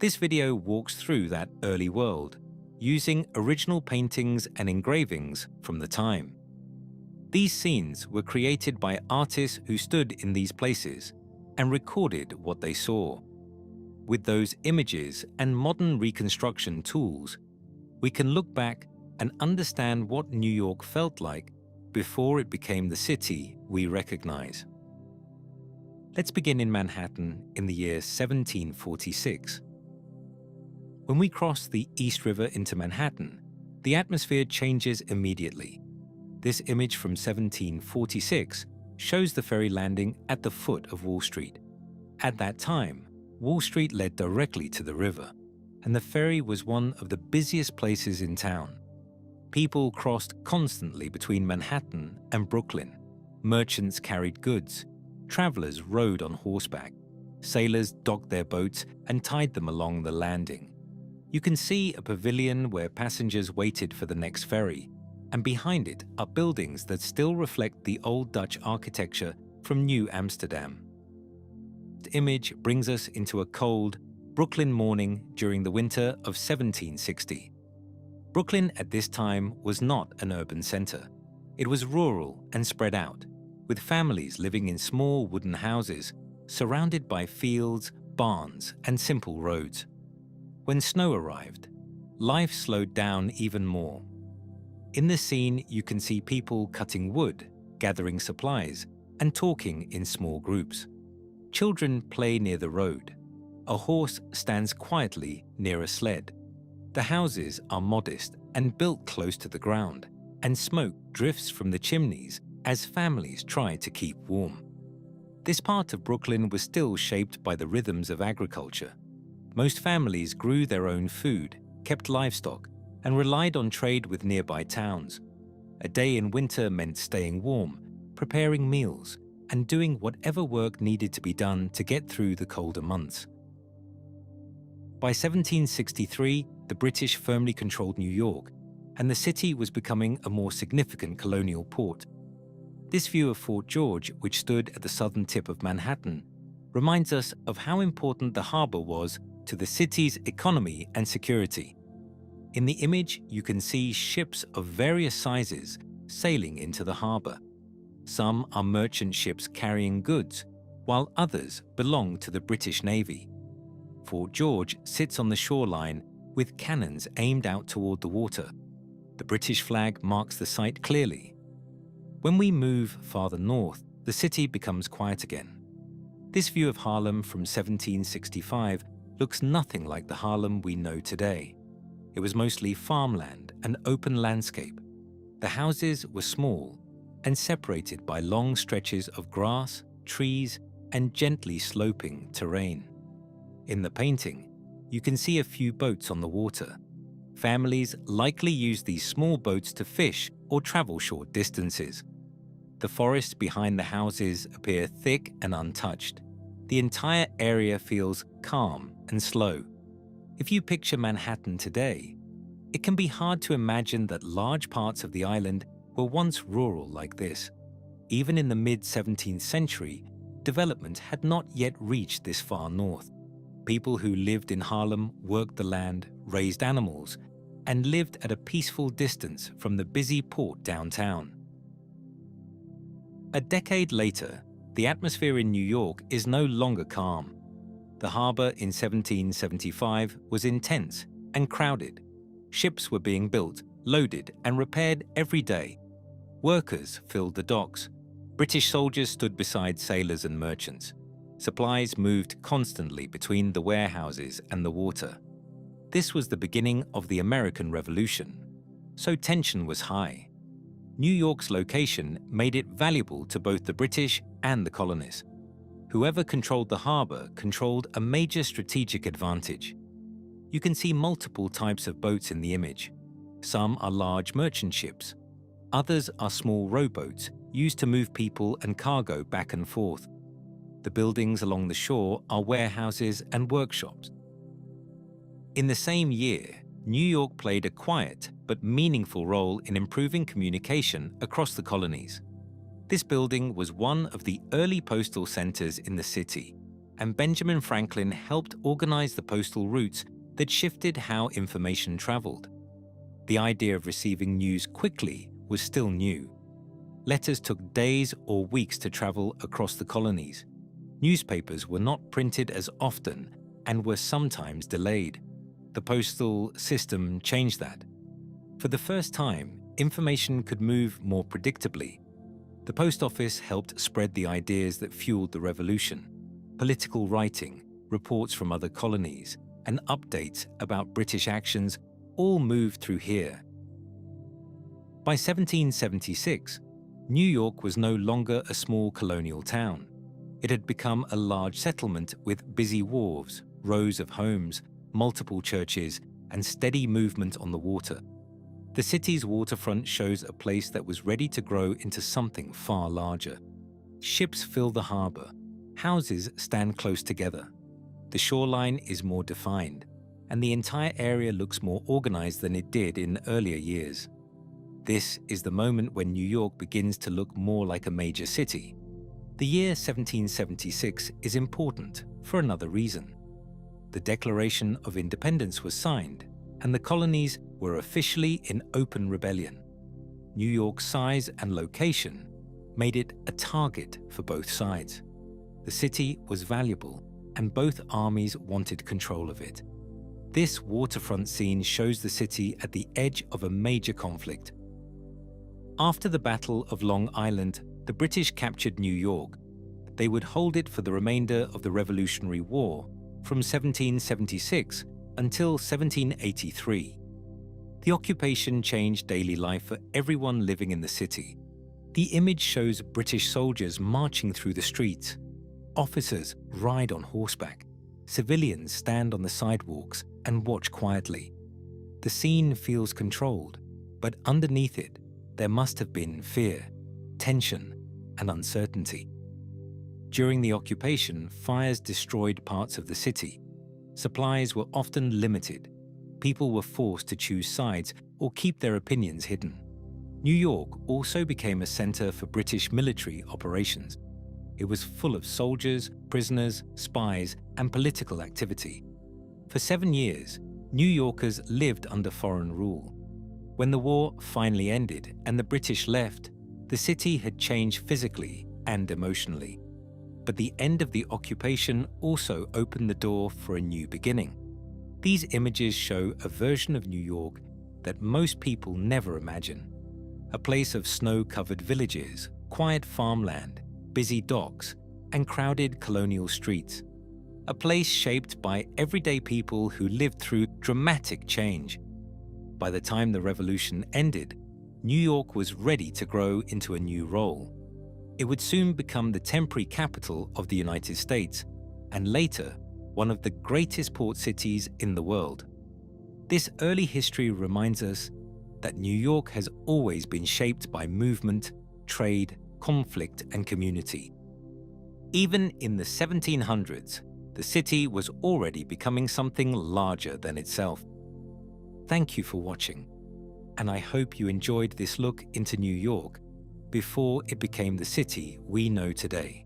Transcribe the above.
This video walks through that early world, using original paintings and engravings from the time. These scenes were created by artists who stood in these places and recorded what they saw. With those images and modern reconstruction tools, we can look back and understand what New York felt like before it became the city we recognize. Let's begin in Manhattan in the year 1746. When we cross the East River into Manhattan, the atmosphere changes immediately. This image from 1746 shows the ferry landing at the foot of Wall Street. At that time, Wall Street led directly to the river, and the ferry was one of the busiest places in town. People crossed constantly between Manhattan and Brooklyn. Merchants carried goods. Travelers rode on horseback. Sailors docked their boats and tied them along the landing. You can see a pavilion where passengers waited for the next ferry, and behind it are buildings that still reflect the old Dutch architecture from New Amsterdam. The image brings us into a cold, Brooklyn morning during the winter of 1760. Brooklyn at this time was not an urban center. It was rural and spread out, with families living in small wooden houses, surrounded by fields, barns, and simple roads. When snow arrived, life slowed down even more. In this scene, you can see people cutting wood, gathering supplies, and talking in small groups. Children play near the road. A horse stands quietly near a sled. The houses are modest and built close to the ground, and smoke drifts from the chimneys as families try to keep warm. This part of Brooklyn was still shaped by the rhythms of agriculture. Most families grew their own food, kept livestock, and relied on trade with nearby towns. A day in winter meant staying warm, preparing meals, and doing whatever work needed to be done to get through the colder months. By 1763, the British firmly controlled New York, and the city was becoming a more significant colonial port. This view of Fort George, which stood at the southern tip of Manhattan, reminds us of how important the harbor was to the city's economy and security. In the image, you can see ships of various sizes sailing into the harbor. Some are merchant ships carrying goods, while others belong to the British Navy. Fort George sits on the shoreline with cannons aimed out toward the water. The British flag marks the site clearly. When we move farther north, the city becomes quiet again. This view of Harlem from 1765 looks nothing like the Harlem we know today. It was mostly farmland and open landscape. The houses were small and separated by long stretches of grass, trees, and gently sloping terrain. In the painting, you can see a few boats on the water. Families likely used these small boats to fish or travel short distances. The forests behind the houses appear thick and untouched. The entire area feels calm and slow. If you picture Manhattan today, it can be hard to imagine that large parts of the island were once rural like this. Even in the mid-17th century, development had not yet reached this far north. People who lived in Harlem worked the land, raised animals, and lived at a peaceful distance from the busy port downtown. A decade later, the atmosphere in New York is no longer calm. The harbor in 1775 was intense and crowded. Ships were being built, loaded, and repaired every day. Workers filled the docks. British soldiers stood beside sailors and merchants. Supplies moved constantly between the warehouses and the water. This was the beginning of the American Revolution, so tension was high. New York's location made it valuable to both the British and the colonists. Whoever controlled the harbor controlled a major strategic advantage. You can see multiple types of boats in the image. Some are large merchant ships. Others are small rowboats used to move people and cargo back and forth. The buildings along the shore are warehouses and workshops. In the same year, New York played a quiet but meaningful role in improving communication across the colonies. This building was one of the early postal centers in the city. and Benjamin Franklin helped organize the postal routes that shifted how information traveled. The idea of receiving news quickly was still new. Letters took days or weeks to travel across the colonies. Newspapers were not printed as often and were sometimes delayed. The postal system changed that. For the first time, information could move more predictably. The post office helped spread the ideas that fueled the revolution. Political writing, reports from other colonies, and updates about British actions all moved through here. By 1776, New York was no longer a small colonial town. It had become a large settlement with busy wharves, rows of homes, multiple churches, and steady movement on the water. The city's waterfront shows a place that was ready to grow into something far larger. Ships fill the harbor. Houses stand close together. The shoreline is more defined, and the entire area looks more organized than it did in earlier years. This is the moment when New York begins to look more like a major city. The year 1776 is important for another reason. The Declaration of Independence was signed, and the colonies were officially in open rebellion. New York's size and location made it a target for both sides. The city was valuable, and both armies wanted control of it. This waterfront scene shows the city at the edge of a major conflict. After the Battle of Long Island, the British captured New York. They would hold it for the remainder of the Revolutionary War, from 1776 until 1783. The occupation changed daily life for everyone living in the city. The image shows British soldiers marching through the streets. Officers ride on horseback. Civilians stand on the sidewalks and watch quietly. The scene feels controlled, but underneath it, there must have been fear, tension, and uncertainty. During the occupation, fires destroyed parts of the city. Supplies were often limited. People were forced to choose sides or keep their opinions hidden. New York also became a center for British military operations. It was full of soldiers, prisoners, spies, and political activity. For 7 years, New Yorkers lived under foreign rule. When the war finally ended and the British left, the city had changed physically and emotionally. But the end of the occupation also opened the door for a new beginning. These images show a version of New York that most people never imagine. A place of snow-covered villages, quiet farmland, busy docks, and crowded colonial streets. A place shaped by everyday people who lived through dramatic change. By the time the revolution ended, New York was ready to grow into a new role. It would soon become the temporary capital of the United States, and later, one of the greatest port cities in the world. This early history reminds us that New York has always been shaped by movement, trade, conflict, and community. Even in the 1700s, the city was already becoming something larger than itself. Thank you for watching, and I hope you enjoyed this look into New York before it became the city we know today.